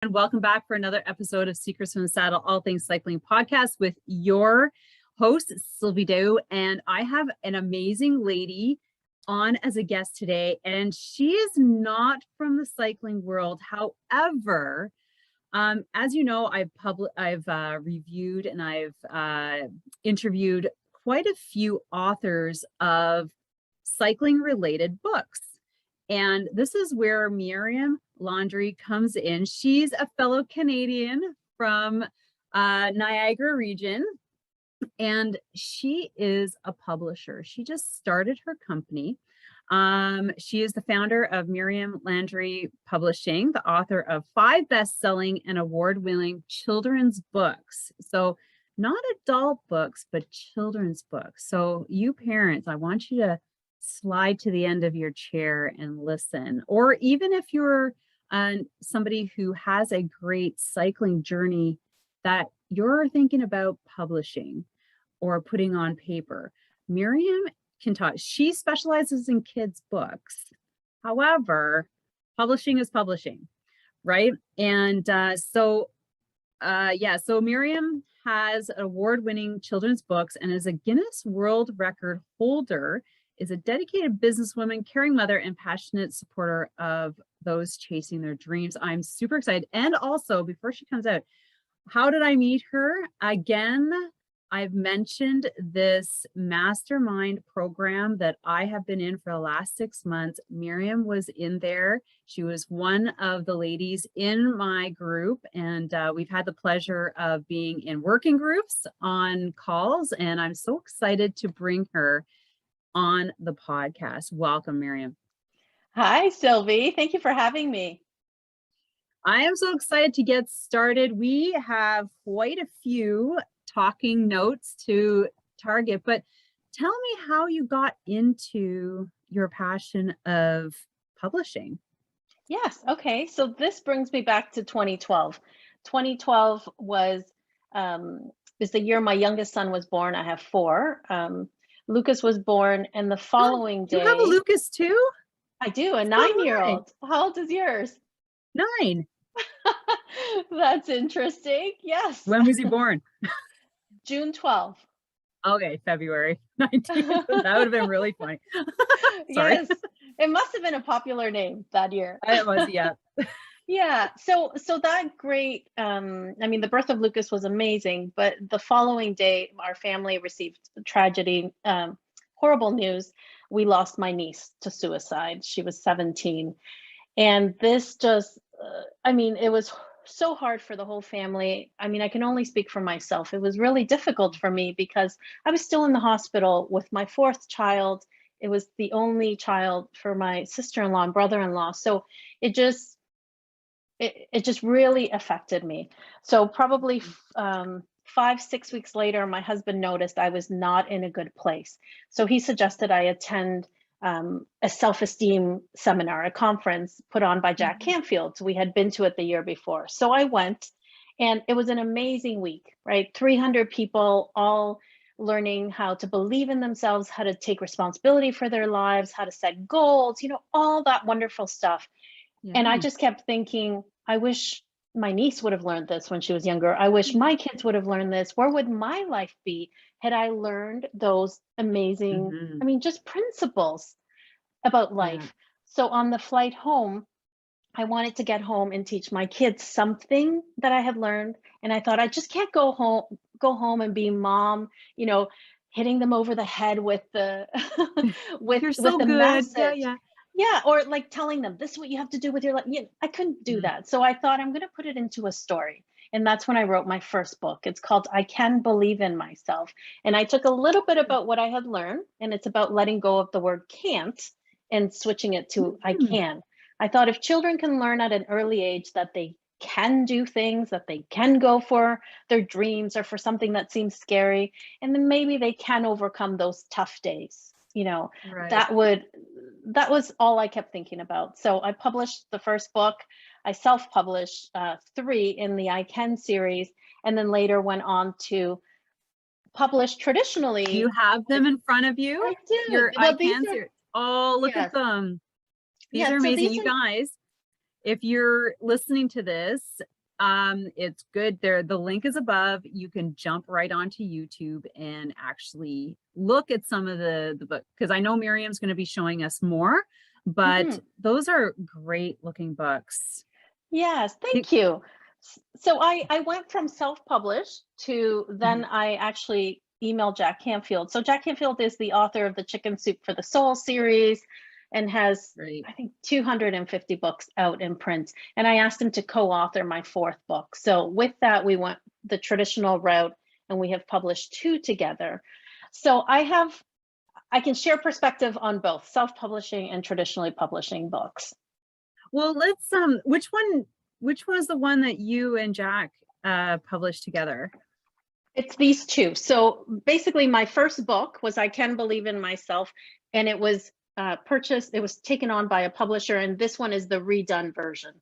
And welcome back for another episode of Secrets from the Saddle, All Things Cycling podcast with your host, Sylvie Dow. And I have an amazing lady on as a guest today, and she is not from the cycling world. However, as you know, I've reviewed and I've interviewed quite a few authors of cycling related books. And this is where Miriam Laundry comes in. She's a fellow Canadian from Niagara region, and she is a publisher. She just started her company. She is the founder of Miriam Laundry Publishing, the author of 5 best-selling and award-winning children's books. So not adult books, but children's books. So you parents, I want you to slide to the end of your chair and listen. Or even if you're somebody who has a great cycling journey that you're thinking about publishing or putting on paper, Miriam can talk. She specializes in kids' books. However, publishing is publishing, right? And so Miriam has award-winning children's books and is a Guinness World Record holder, is a dedicated businesswoman, caring mother, and passionate supporter of those chasing their dreams. I'm super excited. And also, before she comes out, how did I meet her? Again, I've mentioned this mastermind program that I have been in for the last 6 months. Miriam was in there. She was one of the ladies in my group, and we've had the pleasure of being in working groups on calls, and I'm so excited to bring her on the podcast. Welcome, Miriam. Hi, Sylvie. Thank you for having me. I am so excited to get started. We have quite a few talking notes to target, but tell me how you got into your passion of publishing. Yes. Okay. So this brings me back to 2012. 2012 was the year my youngest son was born. I have 4. Lucas was born, and the following day. You have a Lucas too? I do, a 9-year-old. How old is yours? 9. That's interesting. Yes. When was he born? June 12th. Okay, February 19th. That would have been really funny. Sorry. Yes. It must have been a popular name that year. It was, yeah. Yeah, so that great, the birth of Lucas was amazing, but the following day, our family received tragedy, horrible news. We lost my niece to suicide. She was 17. And this just, it was so hard for the whole family. I can only speak for myself. It was really difficult for me because I was still in the hospital with my 4th child. It was the only child for my sister-in-law and brother-in-law. So it just really affected me. So probably 5-6 weeks later, my husband noticed I was not in a good place. So he suggested I attend a self-esteem seminar, a conference put on by Jack Canfield. So we had been to it the year before. So I went, and it was an amazing week, right? 300 people all learning how to believe in themselves, how to take responsibility for their lives, how to set goals, all that wonderful stuff. Yeah. And I just kept thinking, I wish my niece would have learned this when she was younger. I wish my kids would have learned this. Where would my life be had I learned those amazing, just principles about life? Yeah. So on the flight home, I wanted to get home and teach my kids something that I had learned. And I thought, I just can't go home and be mom, hitting them over the head with the You're so with the good. message. Yeah. Yeah, or like telling them this is what you have to do with your life. I couldn't do that. So I thought I'm going to put it into a story. And that's when I wrote my first book. It's called I Can Believe in Myself. And I took a little bit about what I had learned, and it's about letting go of the word can't and switching it to I can. I thought if children can learn at an early age that they can do things, that they can go for their dreams or for something that seems scary, and then maybe they can overcome those tough days. Right. That was all I kept thinking about. So I published the first book. I self-published 3 in the I Can series, and then later went on to publish traditionally. Do you have them in front of you? I do. Your I Can series. Oh, look at them. These are amazing. You guys, if you're listening to this, it's good there. The link is above. You can jump right onto YouTube and actually look at some of the book, because I know Miriam's going to be showing us more, but those are great looking books. Yes, thank you. So I went from self-published to then I actually emailed Jack Canfield. So Jack Canfield is the author of the Chicken Soup for the Soul series and has, I think, 250 books out in print. And I asked him to co-author my 4th book. So with that, we went the traditional route and we have published 2 together. So I can share perspective on both self-publishing and traditionally publishing books. Well, let's, which one is the one that you and Jack published together? It's these 2. So basically my first book was I Can Believe in Myself, and it was purchased, it was taken on by a publisher, and this one is the redone version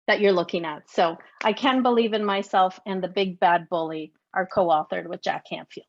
that you're looking at. So I Can Believe in Myself and The Big Bad Bully are co-authored with Jack Canfield.